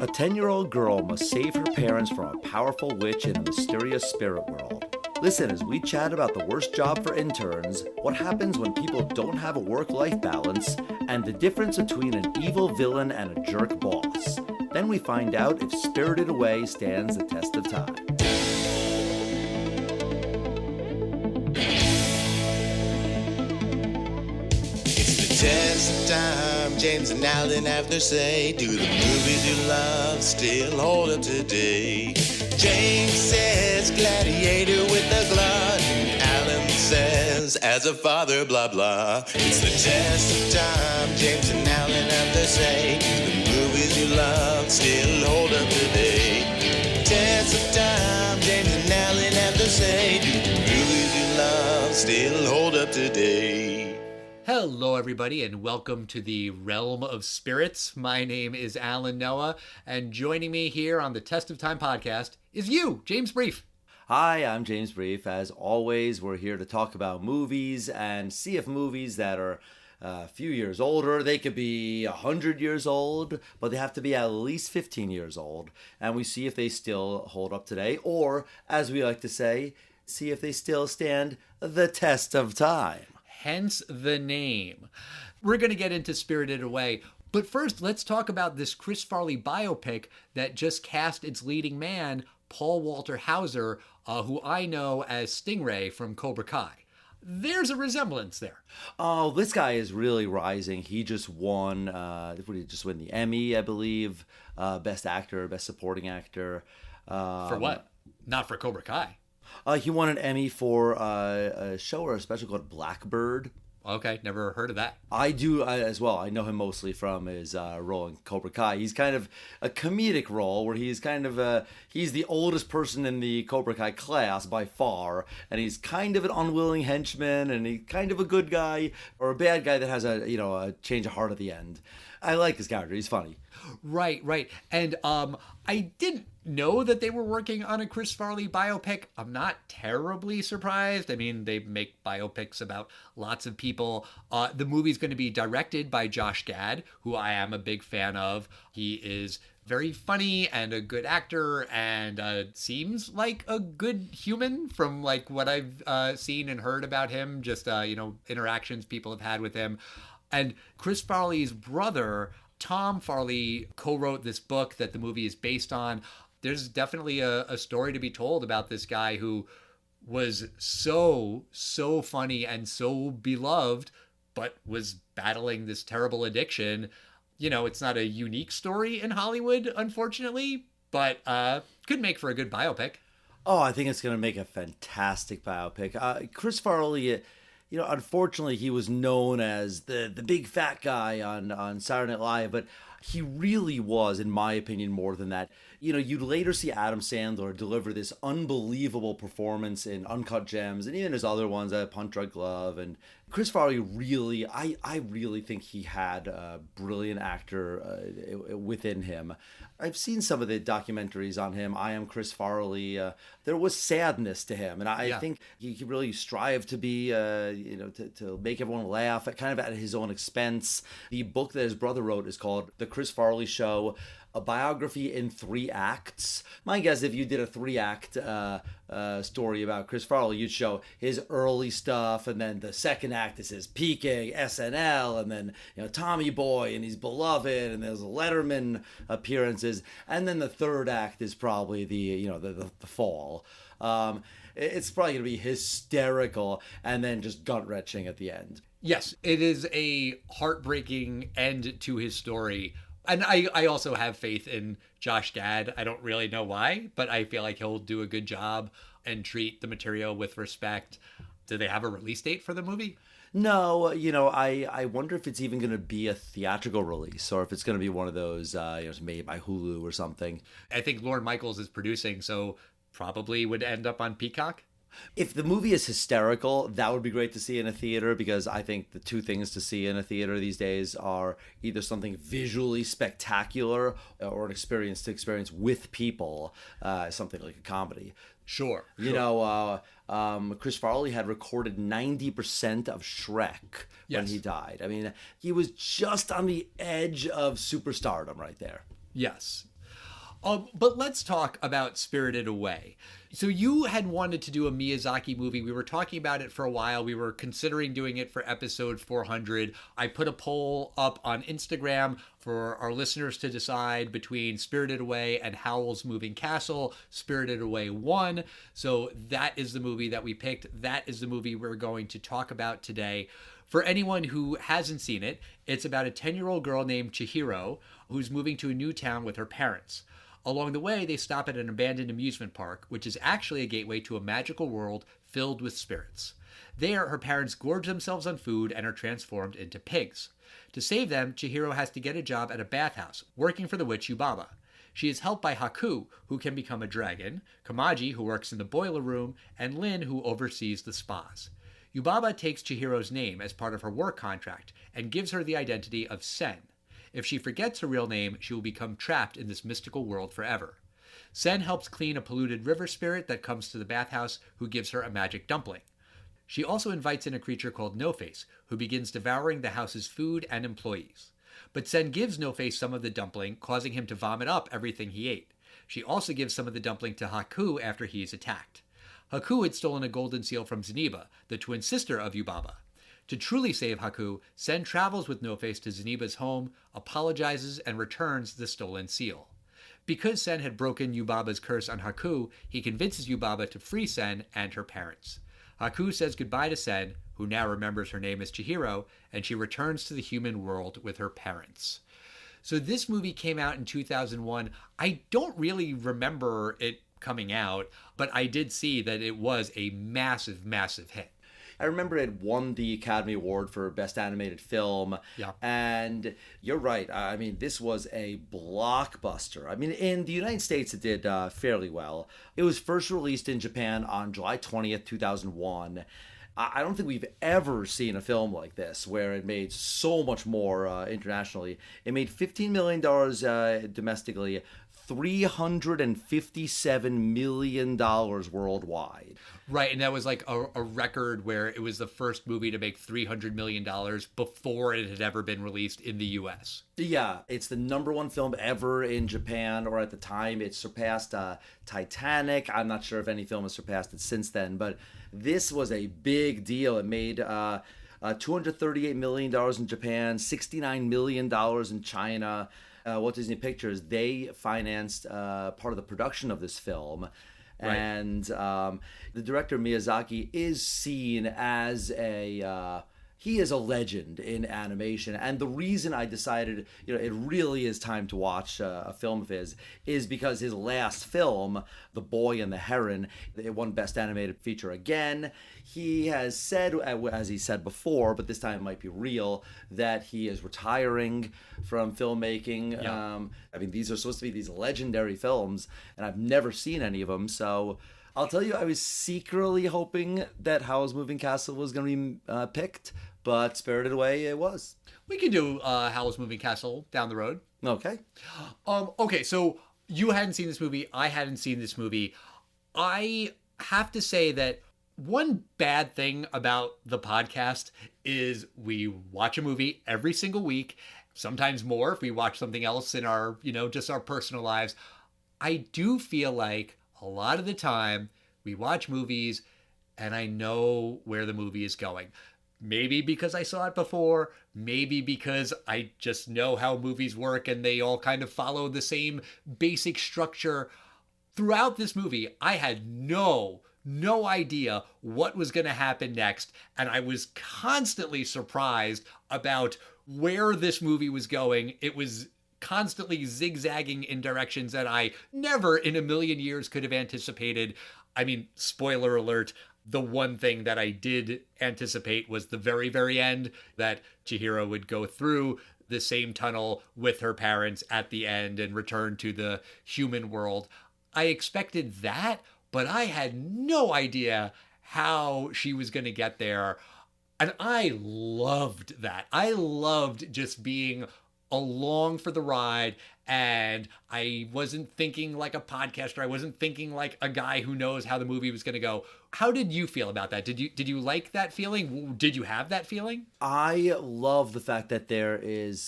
A 10-year-old girl must save her parents from a powerful witch in a mysterious spirit world. Listen as we chat about the worst job for interns, what happens when people don't have a work-life balance, and the difference between an evil villain and a jerk boss. Then we find out if Spirited Away stands the test of time. Test of time, James and Alan have their say. Do the movies you love still hold up today? James says Gladiator with a glut, and Alan says as a father blah blah. It's the test of time, James and Alan have their say. Do the movies you love still hold up today? Test of time, James and Alan have their say. Do the movies you love still hold up today? Hello, everybody, and welcome to the Realm of Spirits. My name is Alan Noah, and joining me here on the Test of Time podcast is you, James Brief. Hi, I'm James Brief. As always, we're here to talk about movies and see if movies that are a few years older, they could be 100 years old, but they have to be at least 15 years old. And we see if they still hold up today, or, as we like to say, see if they still stand the test of time. Hence the name. We're going to get into Spirited Away, but first let's talk about this Chris Farley biopic that just cast its leading man, Paul Walter Hauser, who I know as Stingray from Cobra Kai. There's a resemblance there. Oh, this guy is really rising. He just won, what did he just win? The Emmy, I believe. Best actor, best supporting actor. For what? Not for Cobra Kai. He won an Emmy for a show or a special called Blackbird. Okay, never heard of that. I do as well. I know him mostly from his role in Cobra Kai. He's kind of a comedic role where he's kind of he's the oldest person in the Cobra Kai class by far, and he's kind of an unwilling henchman, and he's kind of a good guy or a bad guy that has a change of heart at the end. I like his character. He's funny. Right. And I didn't know that they were working on a Chris Farley biopic. I'm not terribly surprised. I mean, they make biopics about lots of people. The movie's going to be directed by Josh Gad, who I am a big fan of. He is very funny and a good actor and seems like a good human from like what I've seen and heard about him, just interactions people have had with him. And Chris Farley's brother, Tom Farley, co-wrote this book that the movie is based on. There's definitely a story to be told about this guy who was so funny and so beloved, but was battling this terrible addiction. You know, it's not a unique story in Hollywood, unfortunately, but could make for a good biopic. Oh, I think it's going to make a fantastic biopic. Chris Farley... unfortunately, he was known as the big fat guy on Saturday Night Live, but he really was, in my opinion, more than that. You'd later see Adam Sandler deliver this unbelievable performance in Uncut Gems, and even his other ones, Punch Drunk Glove. And Chris Farley really, I really think he had a brilliant actor within him. I've seen some of the documentaries on him. I Am Chris Farley. There was sadness to him, and I think he really strived to be, to make everyone laugh, kind of at his own expense. The book that his brother wrote is called The Chris Farley Show, a biography in 3 acts. My guess, if you did a 3-act story about Chris Farley, you'd show his early stuff, and then the second act is his peaking, SNL, and then Tommy Boy and He's Beloved, and there's Letterman appearances, and then the third act is probably the fall. It's probably going to be hysterical, and then just gut-wrenching at the end. Yes, it is a heartbreaking end to his story. And I also have faith in Josh Gad. I don't really know why, but I feel like he'll do a good job and treat the material with respect. Do they have a release date for the movie? No, I wonder if it's even going to be a theatrical release or if it's going to be one of those made by Hulu or something. I think Lorne Michaels is producing, so probably would end up on Peacock. If the movie is hysterical, that would be great to see in a theater, because I think the two things to see in a theater these days are either something visually spectacular or an experience to experience with people, something like a comedy. Sure. Chris Farley had recorded 90% of Shrek when he died. I mean, he was just on the edge of superstardom right there. Yes. But let's talk about Spirited Away. So you had wanted to do a Miyazaki movie. We were talking about it for a while. We were considering doing it for episode 400. I put a poll up on Instagram for our listeners to decide between Spirited Away and Howl's Moving Castle. Spirited Away won. So that is the movie that we picked. That is the movie we're going to talk about today. For anyone who hasn't seen it, it's about a 10-year-old girl named Chihiro who's moving to a new town with her parents. Along the way, they stop at an abandoned amusement park, which is actually a gateway to a magical world filled with spirits. There, her parents gorge themselves on food and are transformed into pigs. To save them, Chihiro has to get a job at a bathhouse, working for the witch Yubaba. She is helped by Haku, who can become a dragon, Kamaji, who works in the boiler room, and Lin, who oversees the spas. Yubaba takes Chihiro's name as part of her work contract and gives her the identity of Sen. If she forgets her real name, she will become trapped in this mystical world forever. Sen helps clean a polluted river spirit that comes to the bathhouse, who gives her a magic dumpling. She also invites in a creature called No-Face, who begins devouring the house's food and employees. But Sen gives No-Face some of the dumpling, causing him to vomit up everything he ate. She also gives some of the dumpling to Haku after he is attacked. Haku had stolen a golden seal from Zeniba, the twin sister of Yubaba. To truly save Haku, Sen travels with No-Face to Zeniba's home, apologizes, and returns the stolen seal. Because Sen had broken Yubaba's curse on Haku, he convinces Yubaba to free Sen and her parents. Haku says goodbye to Sen, who now remembers her name as Chihiro, and she returns to the human world with her parents. So this movie came out in 2001. I don't really remember it coming out, but I did see that it was a massive, massive hit. I remember it won the Academy Award for Best Animated Film. Yeah. And you're right. I mean, this was a blockbuster. I mean, in the United States, it did fairly well. It was first released in Japan on July 20th, 2001. I don't think we've ever seen a film like this where it made so much more internationally. It made $15 million domestically, $357 million worldwide. Right, and that was like a record where it was the first movie to make $300 million before it had ever been released in the U.S. Yeah, it's the number one film ever in Japan, or at the time it surpassed Titanic. I'm not sure if any film has surpassed it since then, but this was a big deal. It made $238 million in Japan, $69 million in China. Walt Disney Pictures, they financed part of the production of this film. Right. And the director Miyazaki is seen as he is a legend in animation. And the reason I decided, it really is time to watch a film of his is because his last film, The Boy and the Heron, it won Best Animated Feature again. He has said, as he said before, but this time it might be real, that he is retiring from filmmaking. Yeah. I mean, these are supposed to be these legendary films, and I've never seen any of them. So I'll tell you, I was secretly hoping that Howl's Moving Castle was going to be picked, but Spirited Away it was. We can do Howl's Moving Castle down the road. Okay. Okay, so you hadn't seen this movie. I hadn't seen this movie. I have to say that one bad thing about the podcast is we watch a movie every single week, sometimes more if we watch something else in our, just our personal lives. I do feel like a lot of the time we watch movies and I know where the movie is going. Maybe because I saw it before, maybe because I just know how movies work and they all kind of follow the same basic structure. Throughout this movie, I had no idea what was going to happen next, and I was constantly surprised about where this movie was going. It was constantly zigzagging in directions that I never in a million years could have anticipated. I mean, spoiler alert, the one thing that I did anticipate was the very, very end, that Chihiro would go through the same tunnel with her parents at the end and return to the human world. I expected that, but I had no idea how she was going to get there. And I loved that. I loved just being along for the ride and I wasn't thinking like a podcaster. I wasn't thinking like a guy who knows how the movie was going to go. How did you feel about that? Did you like that feeling? Did you have that feeling? I love the fact that there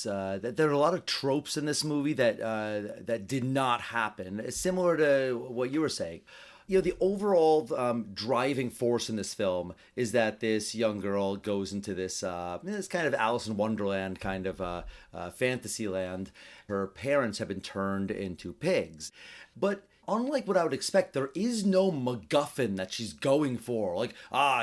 are a lot of tropes in this movie that did not happen. It's similar to what you were saying. The overall driving force in this film is that this young girl goes into this kind of Alice in Wonderland kind of fantasy land. Her parents have been turned into pigs. But unlike what I would expect, there is no MacGuffin that she's going for. Like,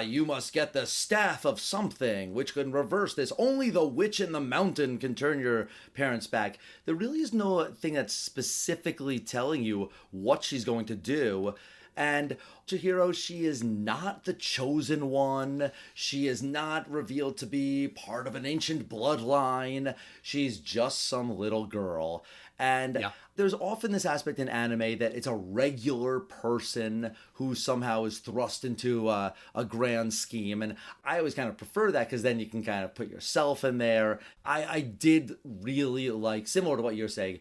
you must get the staff of something, which can reverse this. Only the witch in the mountain can turn your parents back. There really is no thing that's specifically telling you what she's going to do. And Chihiro, she is not the chosen one. She is not revealed to be part of an ancient bloodline. She's just some little girl. And there's often this aspect in anime that it's a regular person who somehow is thrust into a grand scheme. And I always kind of prefer that because then you can kind of put yourself in there. I did really like, similar to what you're saying,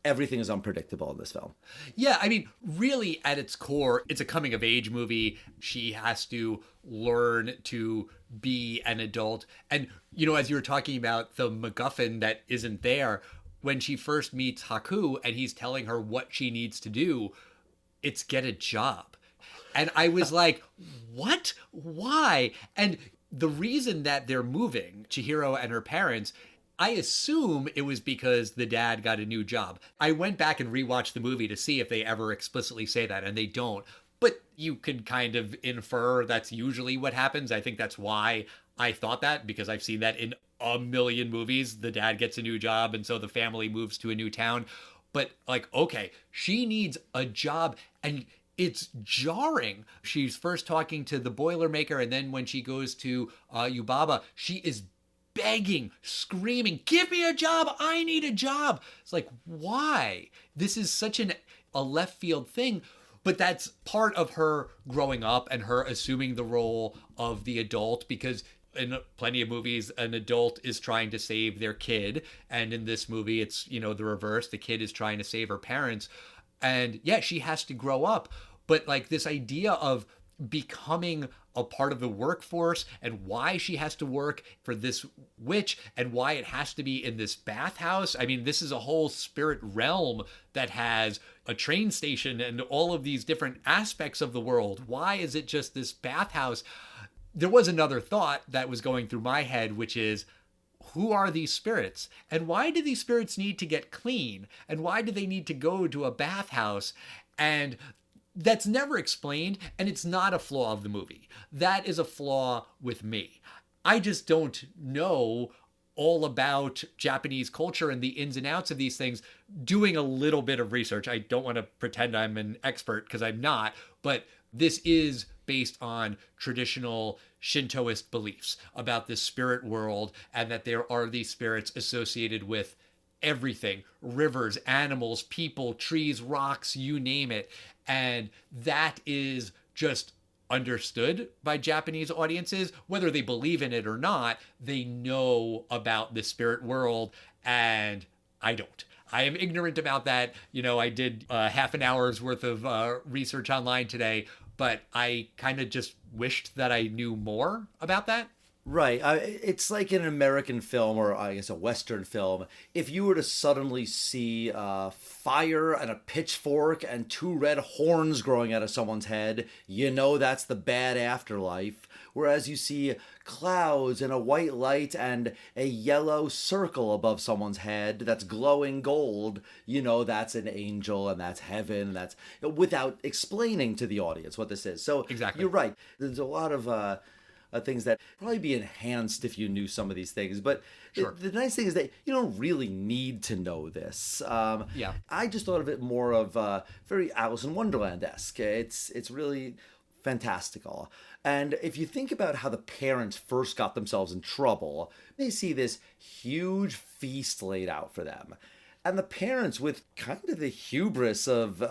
everything is unpredictable in this film. Yeah, I mean, really at its core, it's a coming of age movie. She has to learn to be an adult. And, as you were talking about the MacGuffin that isn't there, when she first meets Haku and he's telling her what she needs to do, it's get a job. And I was like, what? Why? And the reason that they're moving, Chihiro and her parents, I assume it was because the dad got a new job. I went back and rewatched the movie to see if they ever explicitly say that, and they don't. But you can kind of infer that's usually what happens. I think that's why I thought that, because I've seen that in a million movies. The dad gets a new job, and so the family moves to a new town. But, okay, she needs a job, and it's jarring. She's first talking to the Boilermaker, and then when she goes to Yubaba, she is begging, screaming, give me a job, I need a job. It's like, why? This is such a left field thing, but that's part of her growing up and her assuming the role of the adult, because in plenty of movies, an adult is trying to save their kid, and in this movie, it's, the reverse. The kid is trying to save her parents, and she has to grow up, but this idea of becoming a part of the workforce and why she has to work for this witch and why it has to be in this bathhouse. I mean, this is a whole spirit realm that has a train station and all of these different aspects of the world. Why is it just this bathhouse? There was another thought that was going through my head, which is, who are these spirits? And why do these spirits need to get clean? And why do they need to go to a bathhouse? And that's never explained, and it's not a flaw of the movie. That is a flaw with me. I just don't know all about Japanese culture and the ins and outs of these things. Doing a little bit of research, I don't want to pretend I'm an expert because I'm not, but this is based on traditional Shintoist beliefs about the spirit world, and that there are these spirits associated with everything: rivers, animals, people, trees, rocks, you name it. And that is just understood by Japanese audiences. Whether they believe in it or not, they know about the spirit world, and I don't. I am ignorant about that. I did half an hour's worth of research online today, but I kind of just wished that I knew more about that. Right. It's like an American film, or I guess a Western film. If you were to suddenly see fire and a pitchfork and two red horns growing out of someone's head, that's the bad afterlife. Whereas you see clouds and a white light and a yellow circle above someone's head that's glowing gold, that's an angel and that's heaven. And that's without explaining to the audience what this is. So exactly. You're right. There's a lot of things that probably be enhanced if you knew some of these things. But sure. the nice thing is that you don't really need to know this. I just thought of it more of very Alice in Wonderland-esque. It's really fantastical. And if you think about how the parents first got themselves in trouble, they see this huge feast laid out for them. And the parents, with kind of the hubris of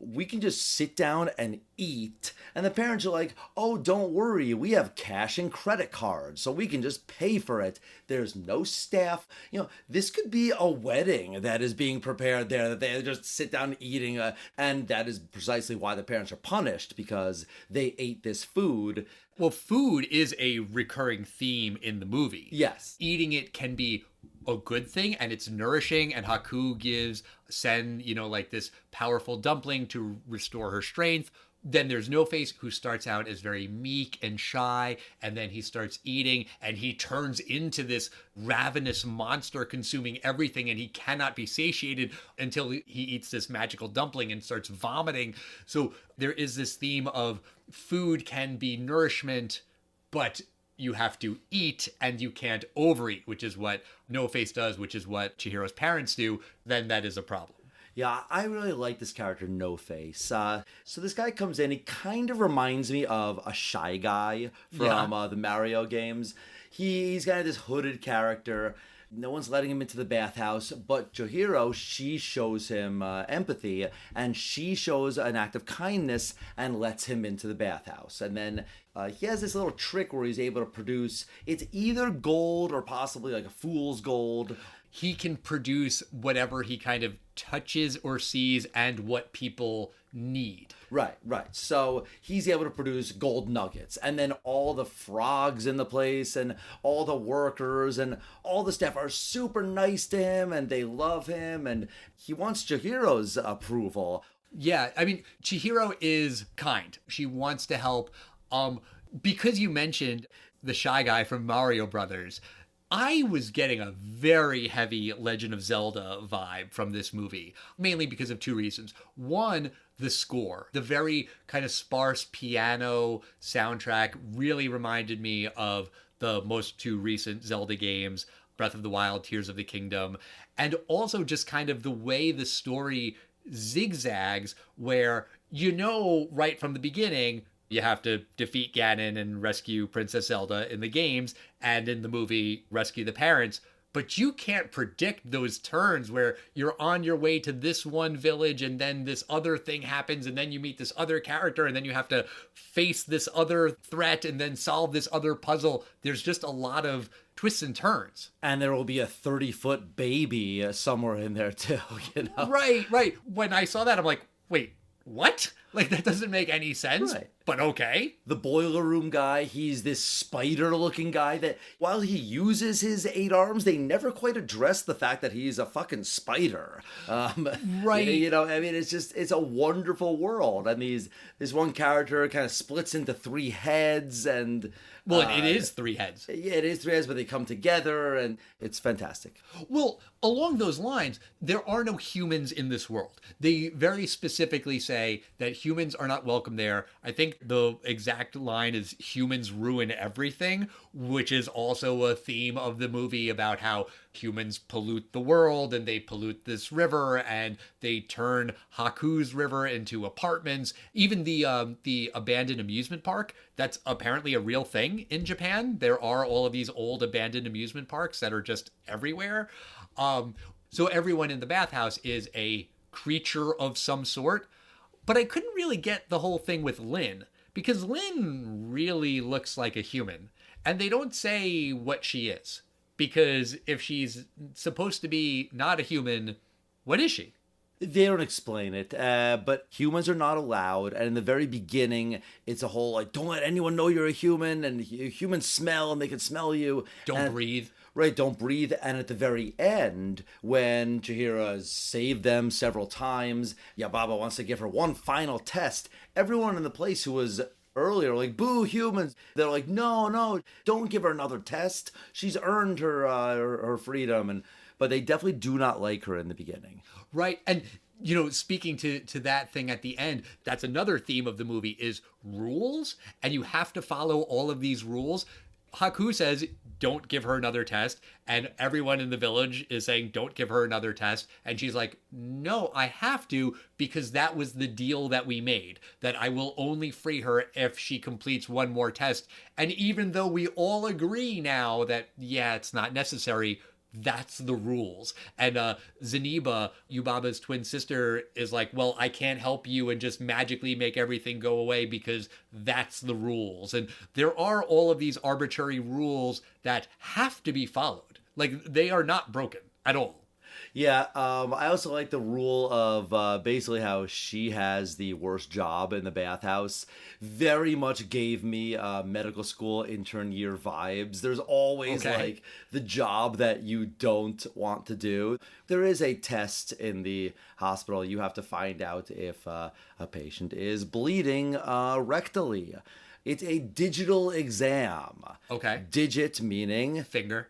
we can just sit down and eat. And the parents are like, oh, don't worry, we have cash and credit cards, so we can just pay for it. There's no staff. This could be a wedding that is being prepared there, that they just sit down eating. And that is precisely why the parents are punished, because they ate this food. Well, food is a recurring theme in the movie. Yes. Eating it can be a good thing, and it's nourishing, and Haku gives Sen, like this powerful dumpling to restore her strength. Then there's No Face, who starts out as very meek and shy, and then he starts eating, and he turns into this ravenous monster consuming everything, and he cannot be satiated until he eats this magical dumpling and starts vomiting. So there is this theme of food can be nourishment, but you have to eat and you can't overeat, which is what No Face does, which is what Chihiro's parents do. Then that is a problem. Yeah, I really like this character, No Face. So this guy comes in, he kind of reminds me of a Shy Guy from the Mario games. He's kind of this hooded character. No one's letting him into the bathhouse, but Chihiro, she shows him empathy, and she shows an act of kindness and lets him into the bathhouse. And then he has this little trick where he's able to produce, it's either gold or possibly like a fool's gold. He can produce whatever he kind of touches or sees and what people need. Right. So he's able to produce gold nuggets, and then all the frogs in the place and all the workers and all the staff are super nice to him, and they love him, and he wants Chihiro's approval. Yeah, I mean, Chihiro is kind. She wants to help. Because you mentioned the Shy Guy from Mario Brothers, I was getting a very heavy Legend of Zelda vibe from this movie, mainly because of two reasons. One, the score. The very kind of sparse piano soundtrack really reminded me of the most two recent Zelda games, Breath of the Wild, Tears of the Kingdom, and also just kind of the way the story zigzags, where right from the beginning, you have to defeat Ganon and rescue Princess Zelda in the games, and in the movie, rescue the parents. But you can't predict those turns where you're on your way to this one village, and then this other thing happens, and then you meet this other character, and then you have to face this other threat, and then solve this other puzzle. There's just a lot of twists and turns. And there will be a 30-foot baby somewhere in there, too, Right. When I saw that, I'm like, wait, what? Like, that doesn't make any sense, right. But okay. The boiler room guy, he's this spider-looking guy that, while he uses his 8 arms, they never quite address the fact that he's a fucking spider. Right. It's a wonderful world. And this one character kind of splits into 3 heads, and... Well, it is 3 heads. Yeah, it is 3 heads, but they come together, and it's fantastic. Well, along those lines, there are no humans in this world. They very specifically say that humans are not welcome there. I think the exact line is humans ruin everything, which is also a theme of the movie about how humans pollute the world, and they pollute this river, and they turn Haku's river into apartments. Even the abandoned amusement park, that's apparently a real thing in Japan. There are all of these old abandoned amusement parks that are just everywhere. So everyone in the bathhouse is a creature of some sort. But I couldn't really get the whole thing with Lynn, because Lynn really looks like a human, and they don't say what she is. Because if she's supposed to be not a human, what is she? They don't explain it, but humans are not allowed. And in the very beginning, it's a whole, like, don't let anyone know you're a human, and humans smell, and they can smell you. Don't breathe. Right, don't breathe. And at the very end, when Chihiro has saved them several times, Yababa wants to give her one final test. Everyone in the place who was earlier like, boo, humans. They're like, no, don't give her another test. She's earned her freedom. But they definitely do not like her in the beginning. Right. And, speaking to that thing at the end, that's another theme of the movie is rules. And you have to follow all of these rules. Haku says, don't give her another test. And everyone in the village is saying, don't give her another test. And she's like, no, I have to, because that was the deal that we made, that I will only free her if she completes one more test. And even though we all agree now that, yeah, it's not necessary, that's the rules. And Zeniba, Yubaba's twin sister, is like, well, I can't help you and just magically make everything go away because that's the rules. And there are all of these arbitrary rules that have to be followed. Like, they are not broken at all. Yeah, I also like the rule of basically how she has the worst job in the bathhouse. Very much gave me medical school intern year vibes. There's always like the job that you don't want to do. There is a test in the hospital. You have to find out if a patient is bleeding rectally. It's a digital exam. Okay. Digit meaning Finger.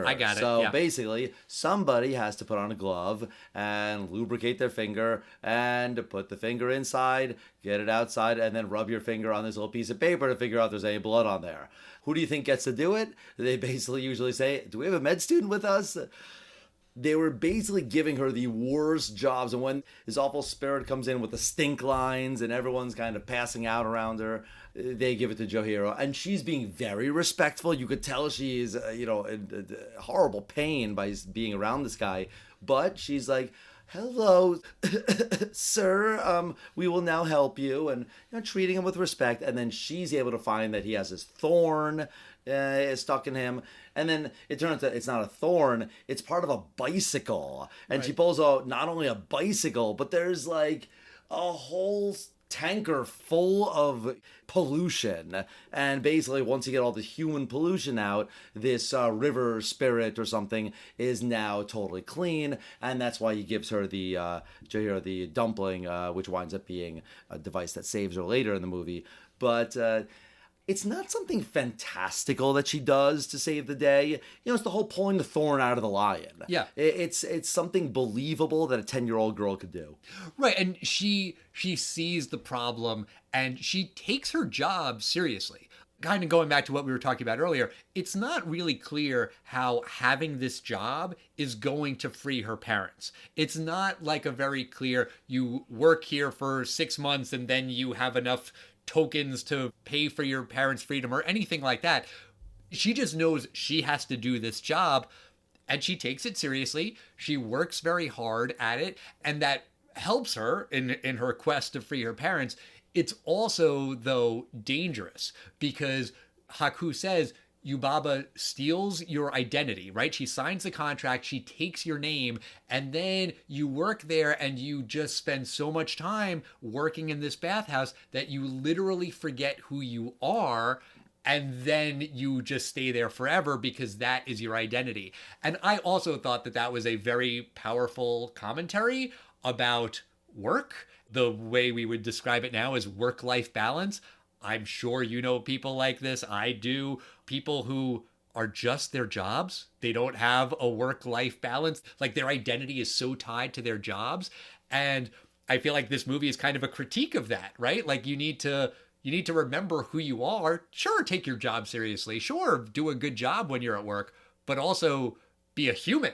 I got it. So yeah. basically, somebody has to put on a glove and lubricate their finger and put the finger inside, get it outside, and then rub your finger on this little piece of paper to figure out if there's any blood on there. Who do you think gets to do it? They basically usually say, do we have a med student with us? They were basically giving her the worst jobs. And when this awful spirit comes in with the stink lines and everyone's kind of passing out around her, they give it to Johiro. And she's being very respectful. You could tell she is, in horrible pain by being around this guy. But she's like, hello, sir, we will now help you. And treating him with respect. And then she's able to find that he has this thorn stuck in him. And then it turns out it's not a thorn, it's part of a bicycle. And she pulls out not only a bicycle, but there's like a whole tanker full of pollution. And basically, once you get all the human pollution out, this river spirit or something is now totally clean. And that's why he gives her the dumpling, which winds up being a device that saves her later in the movie. But it's not something fantastical that she does to save the day. It's the whole pulling the thorn out of the lion. Yeah. It's something believable that a 10-year-old girl could do. Right, and she sees the problem and she takes her job seriously. Kind of going back to what we were talking about earlier, it's not really clear how having this job is going to free her parents. It's not like a very clear, you work here for 6 months and then you have enough tokens to pay for your parents' freedom or anything like that. She just knows she has to do this job and she takes it seriously. She works very hard at it, and that helps her in her quest to free her parents. It's also, though, dangerous because Haku says Yubaba steals your identity, right? She signs the contract, she takes your name, and then you work there and you just spend so much time working in this bathhouse that you literally forget who you are, and then you just stay there forever because that is your identity. And I also thought that that was a very powerful commentary about work. The way we would describe it now is work-life balance. I'm sure you know people like this. I do. People who are just their jobs. They don't have a work-life balance. Like, their identity is so tied to their jobs. And I feel like this movie is kind of a critique of that, right? Like, you need to remember who you are. Sure, take your job seriously. Sure, do a good job when you're at work, but also be a human,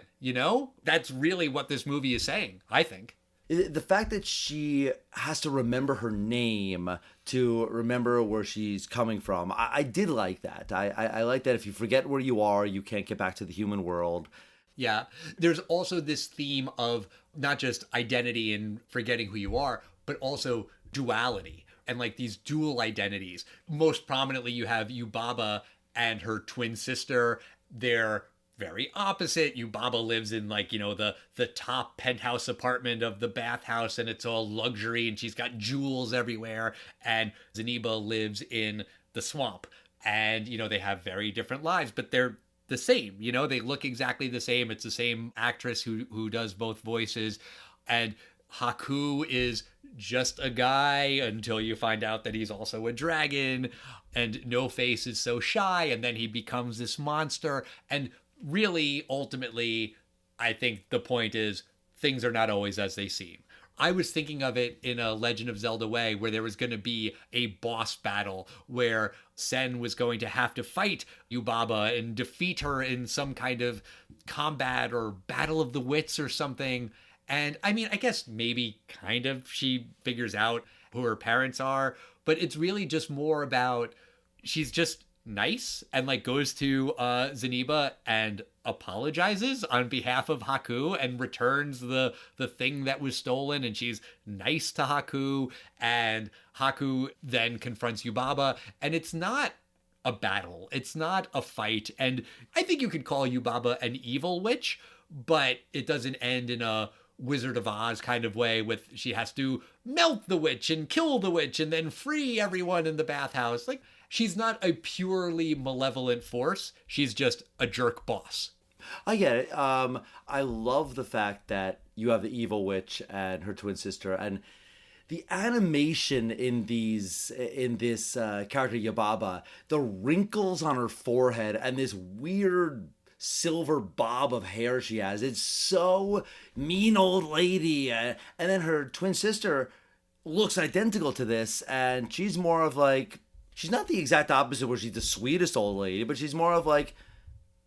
That's really what this movie is saying, I think. The fact that she has to remember her name to remember where she's coming from, I did like that. I like that if you forget where you are, you can't get back to the human world. Yeah. There's also this theme of not just identity and forgetting who you are, but also duality and like these dual identities. Most prominently, you have Yubaba and her twin sister. They're very opposite. Yubaba lives in the top penthouse apartment of the bathhouse and it's all luxury and she's got jewels everywhere. And Zeniba lives in the swamp. And, they have very different lives, but they're the same. They look exactly the same. It's the same actress who does both voices. And Haku is just a guy until you find out that he's also a dragon. And No Face is so shy and then he becomes this monster. And really, ultimately, I think the point is things are not always as they seem. I was thinking of it in a Legend of Zelda way where there was going to be a boss battle where Sen was going to have to fight Yubaba and defeat her in some kind of combat or battle of the wits or something. And I mean, I guess maybe kind of she figures out who her parents are, but it's really just more about she's just nice and like goes to Zeniba and apologizes on behalf of Haku and returns the thing that was stolen, and she's nice to Haku, and Haku then confronts Yubaba, and it's not a battle. It's not a fight. And I think you could call Yubaba an evil witch, but it doesn't end in a Wizard of Oz kind of way with she has to melt the witch and kill the witch and then free everyone in the bathhouse. Like, she's not a purely malevolent force. She's just a jerk boss. I get it. I love the fact that you have the evil witch and her twin sister, and the animation in this character Yubaba, the wrinkles on her forehead and this weird silver bob of hair she has. It's so mean old lady. And then her twin sister looks identical to this, and she's more of like, she's not the exact opposite where she's the sweetest old lady, but she's more of like,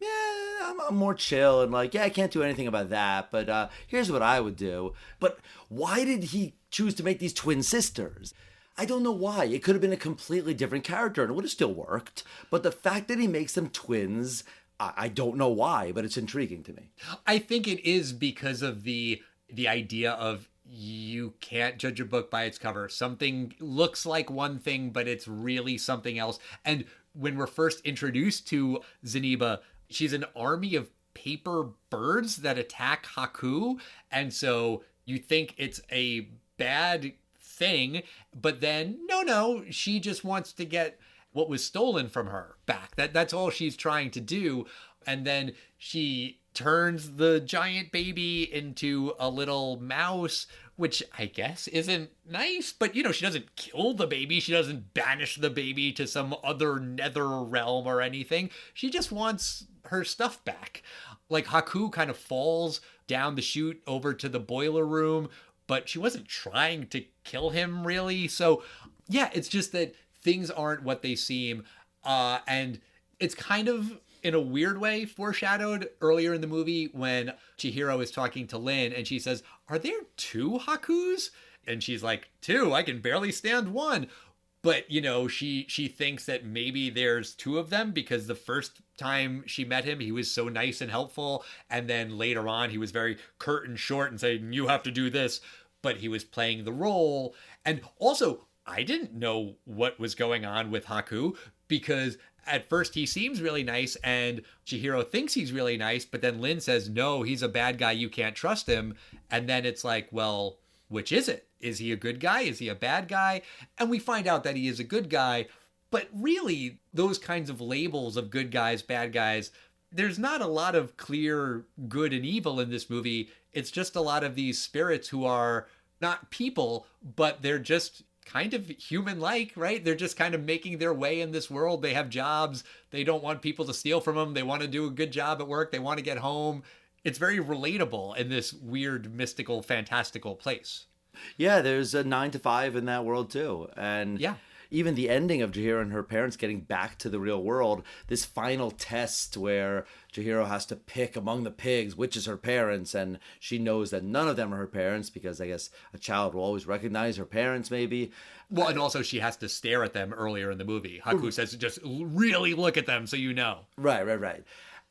yeah, I'm more chill and like, yeah, I can't do anything about that, but here's what I would do. But why did he choose to make these twin sisters? I don't know why. It could have been a completely different character and it would have still worked. But the fact that he makes them twins, I don't know why, but it's intriguing to me. I think it is because of the idea of you can't judge a book by its cover. Something looks like one thing, but it's really something else. And when we're first introduced to Zeniba, she's an army of paper birds that attack Haku. And so you think it's a bad thing, but then no, she just wants to get what was stolen from her back. That's all she's trying to do. And then she turns the giant baby into a little mouse, which I guess isn't nice, but she doesn't kill the baby. She doesn't banish the baby to some other nether realm or anything. She just wants her stuff back. Like, Haku kind of falls down the chute over to the boiler room, but she wasn't trying to kill him really. So yeah, it's just that things aren't what they seem. And it's kind of, in a weird way, foreshadowed earlier in the movie when Chihiro is talking to Lin and she says, "Are there two Hakus?" And she's like, "Two? I can barely stand one." But, she thinks that maybe there's two of them because the first time she met him, he was so nice and helpful. And then later on, he was very curt and short and saying, "You have to do this." But he was playing the role. And also, I didn't know what was going on with Haku because at first he seems really nice and Chihiro thinks he's really nice. But then Lin says, "No, he's a bad guy. You can't trust him." And then it's like, well, which is it? Is he a good guy? Is he a bad guy? And we find out that he is a good guy. But really, those kinds of labels of good guys, bad guys, there's not a lot of clear good and evil in this movie. It's just a lot of these spirits who are not people, but they're just kind of human-like, right? They're just kind of making their way in this world. They have jobs. They don't want people to steal from them. They want to do a good job at work. They want to get home. It's very relatable in this weird, mystical, fantastical place. Yeah, there's a 9 to 5 in that world too. And yeah, even the ending of Chihiro and her parents getting back to the real world, this final test where Chihiro has to pick among the pigs which is her parents, and she knows that none of them are her parents because I guess a child will always recognize her parents maybe. Well, and also she has to stare at them earlier in the movie. Haku says, "Just really look at them so you know." Right.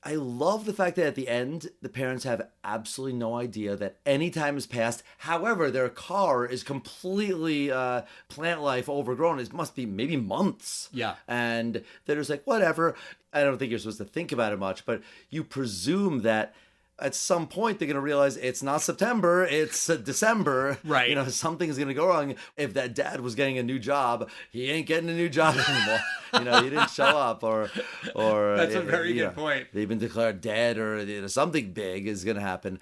I love the fact that at the end, the parents have absolutely no idea that any time has passed. However, their car is completely plant life overgrown. It must be maybe months. Yeah. And they're just like, whatever. I don't think you're supposed to think about it much, but you presume that at some point they're going to realize it's not September, it's December. Right. Something's going to go wrong. If that dad was getting a new job, he ain't getting a new job anymore. He didn't show up or that's a very good point. They've been declared dead or something big is going to happen.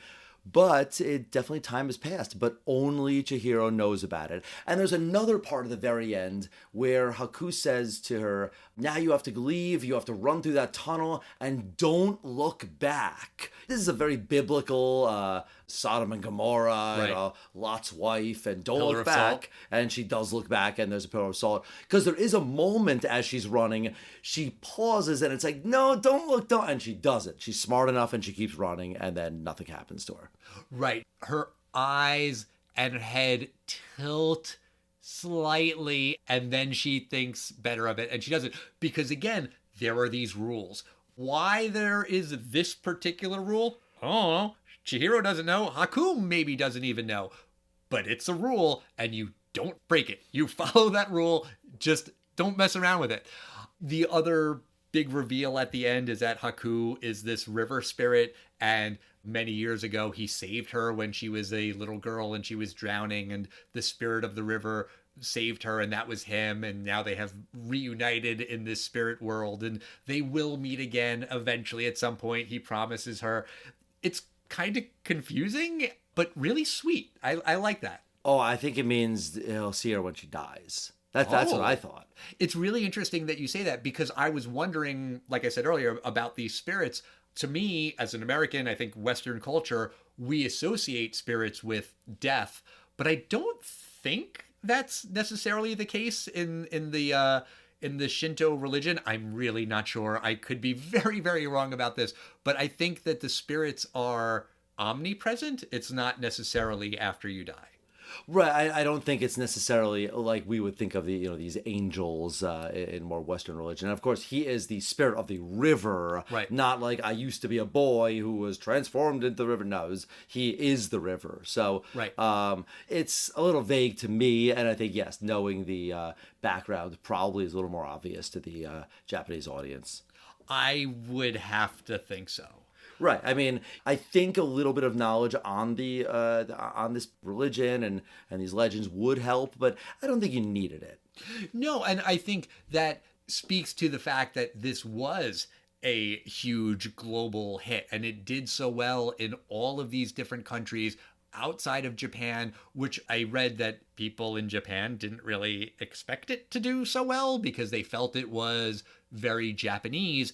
But it definitely time has passed, but only Chihiro knows about it. And there's another part of the very end where Haku says to her, "Now you have to leave, you have to run through that tunnel and don't look back." This is a very biblical Sodom and Gomorrah, right. Lot's wife, and don't Pillar look of back. salt. And she does look back and there's a pillar of salt. Because there is a moment as she's running, she pauses and it's like, "No, don't look, don't." And she does it. She's smart enough and she keeps running and then nothing happens to her. Right. Her eyes and her head tilt slightly, and then she thinks better of it, and she does it. Because, again, there are these rules. Why there is this particular rule? I don't know. Chihiro doesn't know. Haku maybe doesn't even know. But it's a rule, and you don't break it. You follow that rule. Just don't mess around with it. The other big reveal at the end is that Haku is this river spirit, and many years ago he saved her when she was a little girl and she was drowning, and the spirit of the river saved her, and that was him. And now they have reunited in this spirit world, and they will meet again eventually at some point. He promises her. It's kind of confusing, but really sweet. I like that. Oh, I think it means he'll see her when she dies. That's what I thought. It's really interesting that you say that, because I was wondering, like I said earlier, about these spirits. To me, as an American, I think Western culture, we associate spirits with death, but I don't think that's necessarily the case in the Shinto religion. I'm really not sure. I could be very, very wrong about this, but I think that the spirits are omnipresent. It's not necessarily after you die. Right, I don't think it's necessarily like we would think of these angels in more Western religion. And of course, he is the spirit of the river, right? Not like I used to be a boy who was transformed into the river. No, he is the river. So, right. It's a little vague to me, and I think yes, knowing the background probably is a little more obvious to the Japanese audience. I would have to think so. Right. I mean, I think a little bit of knowledge on the on this religion and these legends would help, but I don't think you needed it. No, and I think that speaks to the fact that this was a huge global hit, and it did so well in all of these different countries outside of Japan, which I read that people in Japan didn't really expect it to do so well because they felt it was very Japanese,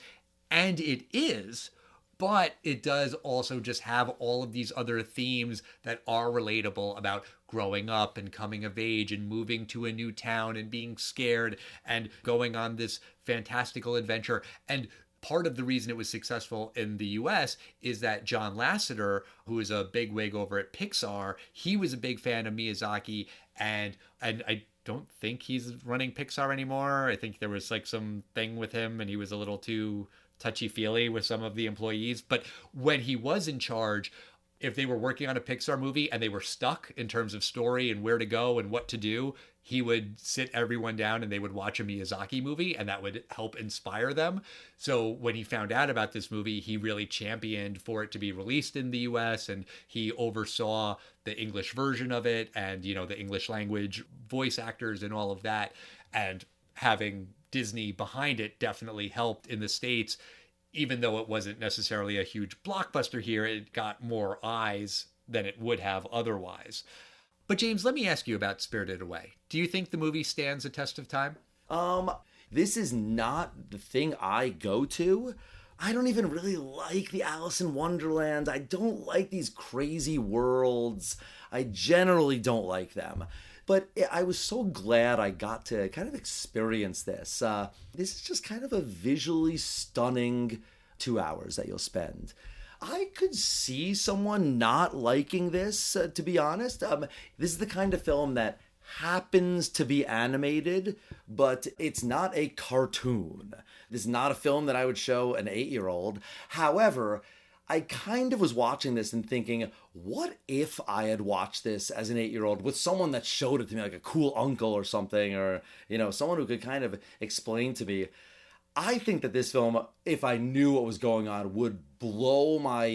and it is. But it does also just have all of these other themes that are relatable about growing up and coming of age and moving to a new town and being scared and going on this fantastical adventure. And part of the reason it was successful in the US is that John Lasseter, who is a bigwig over at Pixar, he was a big fan of Miyazaki, and I don't think he's running Pixar anymore. I think there was like some thing with him and he was a little too touchy-feely with some of the employees. But when he was in charge, if they were working on a Pixar movie and they were stuck in terms of story and where to go and what to do, he would sit everyone down and they would watch a Miyazaki movie, and that would help inspire them. So when he found out about this movie, he really championed for it to be released in the US, and he oversaw the English version of it and, the English language voice actors and all of that. And having Disney behind it definitely helped in the States. Even though it wasn't necessarily a huge blockbuster here, it got more eyes than it would have otherwise. But James, let me ask you about Spirited Away. Do you think the movie stands a test of time? This is not the thing I go to. I don't even really like the Alice in Wonderland. I don't like these crazy worlds. I generally don't like them. But I was so glad I got to kind of experience this. This is just kind of a visually stunning 2 hours that you'll spend. I could see someone not liking this, to be honest. This is the kind of film that happens to be animated, but it's not a cartoon. This is not a film that I would show an 8-year-old. However, I kind of was watching this and thinking, what if I had watched this as an 8-year-old with someone that showed it to me, like a cool uncle or something, or, someone who could kind of explain to me. I think that this film, if I knew what was going on, would blow my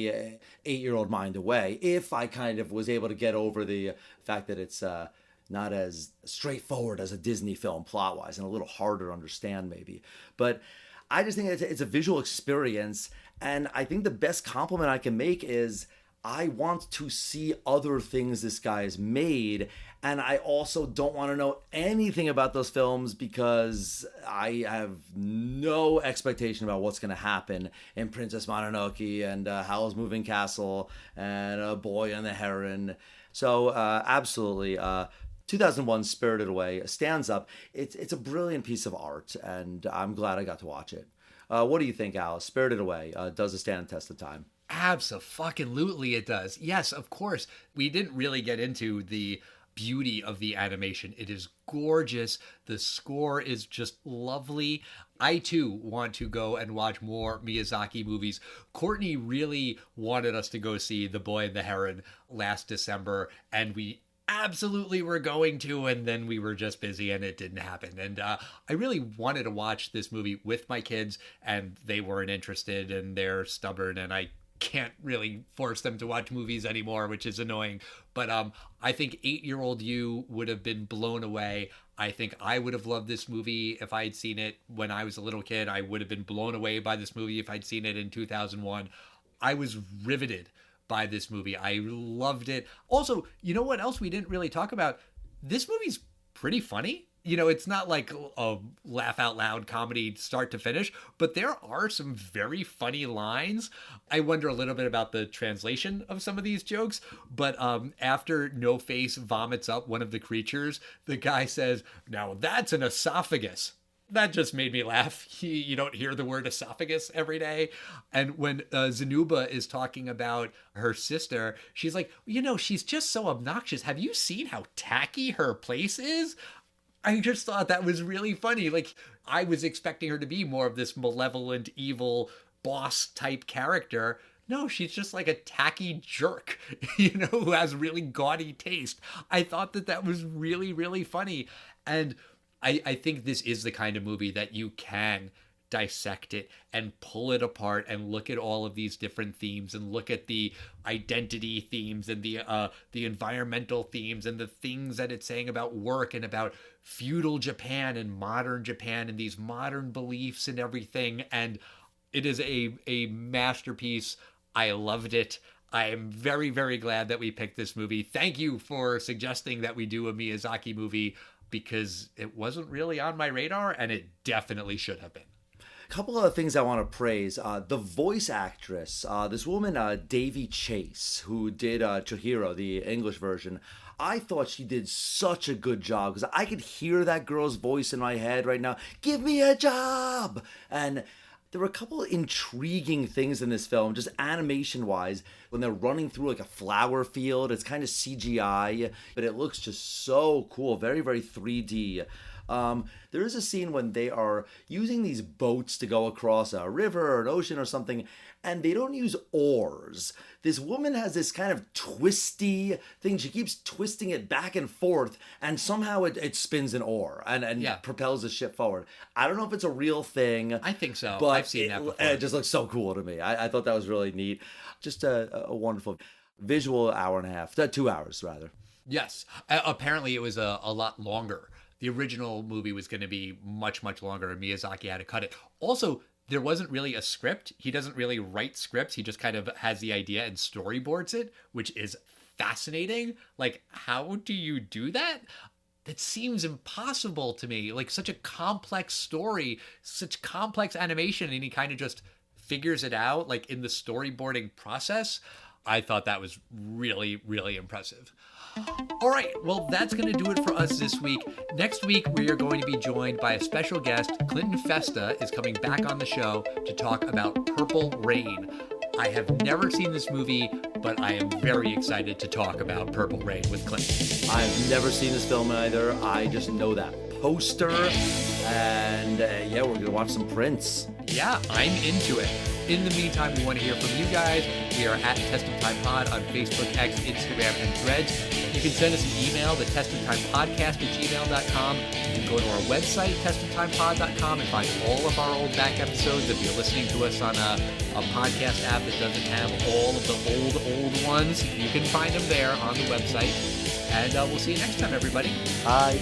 8-year-old mind away if I kind of was able to get over the fact that it's not as straightforward as a Disney film plot-wise and a little harder to understand maybe. But I just think it's a visual experience, and I think the best compliment I can make is I want to see other things this guy has made, and I also don't want to know anything about those films because I have no expectation about what's going to happen in Princess Mononoke and Howl's Moving Castle and Boy and the Heron. So absolutely, 2001 Spirited Away stands up. It's a brilliant piece of art, and I'm glad I got to watch it. What do you think, Alice? Spirited Away, does it stand the test of time? Abso-fucking-lutely it does. Yes, of course. We didn't really get into the beauty of the animation. It is gorgeous. The score is just lovely. I too want to go and watch more Miyazaki movies. Courtney really wanted us to go see The Boy and the Heron last December, and we absolutely were going to, and then we were just busy and it didn't happen. And I really wanted to watch this movie with my kids, and they weren't interested, and they're stubborn, and I can't really force them to watch movies anymore, which is annoying. But I think 8-year-old you would have been blown away. I think I would have loved this movie if I had seen it when I was a little kid. I would have been blown away by this movie if I'd seen it in 2001. I was riveted by this movie. I loved it. Also, you know what else we didn't really talk about? This movie's pretty funny. You know, it's not like a laugh out loud comedy start to finish, but there are some very funny lines. I wonder a little bit about the translation of some of these jokes, but after No Face vomits up one of the creatures, the guy says, "Now that's an esophagus." That just made me laugh. You don't hear the word esophagus every day. And when Zanuba is talking about her sister, she's like, you know, she's just so obnoxious. Have you seen how tacky her place is? I just thought that was really funny. Like, I was expecting her to be more of this malevolent, evil boss type character. No, she's just like a tacky jerk, you know, who has really gaudy taste. I thought that was really, really funny. And I think this is the kind of movie that you can dissect it and pull it apart and look at all of these different themes and look at the identity themes and the environmental themes and the things that it's saying about work and about feudal Japan and modern Japan and these modern beliefs and everything. And it is a masterpiece. I loved it. I am very, very glad that we picked this movie. Thank you for suggesting that we do a Miyazaki movie, because it wasn't really on my radar, and it definitely should have been. A couple of things I want to praise. The voice actress, this woman, Davy Chase, who did Chihiro, the English version. I thought she did such a good job, because I could hear that girl's voice in my head right now. Give me a job! And there were a couple of intriguing things in this film, just animation-wise. When they're running through like a flower field, it's kind of CGI, but it looks just so cool. Very, very 3D. There is a scene when they are using these boats to go across a river or an ocean or something, and they don't use oars. This woman has this kind of twisty thing. She keeps twisting it back and forth, and somehow it spins an oar and propels the ship forward. I don't know if it's a real thing. I think so. But I've seen that before. It just looks so cool to me. I thought that was really neat. Just a wonderful visual hour and a half, 2 hours rather. Yes. Apparently it was a lot longer. The original movie was going to be much, much longer, and Miyazaki had to cut it. Also, there wasn't really a script. He doesn't really write scripts. He just kind of has the idea and storyboards it, which is fascinating. Like, how do you do that? That seems impossible to me. Like, such a complex story, such complex animation, and he kind of just figures it out, like, in the storyboarding process. I thought that was really, really impressive. All right, well, that's going to do it for us this week. Next week, we are going to be joined by a special guest. Clinton Festa is coming back on the show to talk about Purple Rain. I have never seen this movie, but I am very excited to talk about Purple Rain with Clinton. I've never seen this film either. I just know that poster, and we're going to watch some Prince. Yeah, I'm into it. In the meantime, we want to hear from you guys. We are at Test of Time Pod on Facebook, X, Instagram, and Threads. You can send us an email, the testoftimepodcast@gmail.com. You can go to our website, testoftimepod.com, and find all of our old back episodes. If you're listening to us on a podcast app that doesn't have all of the old ones, you can find them there on the website. And we'll see you next time, everybody. Bye.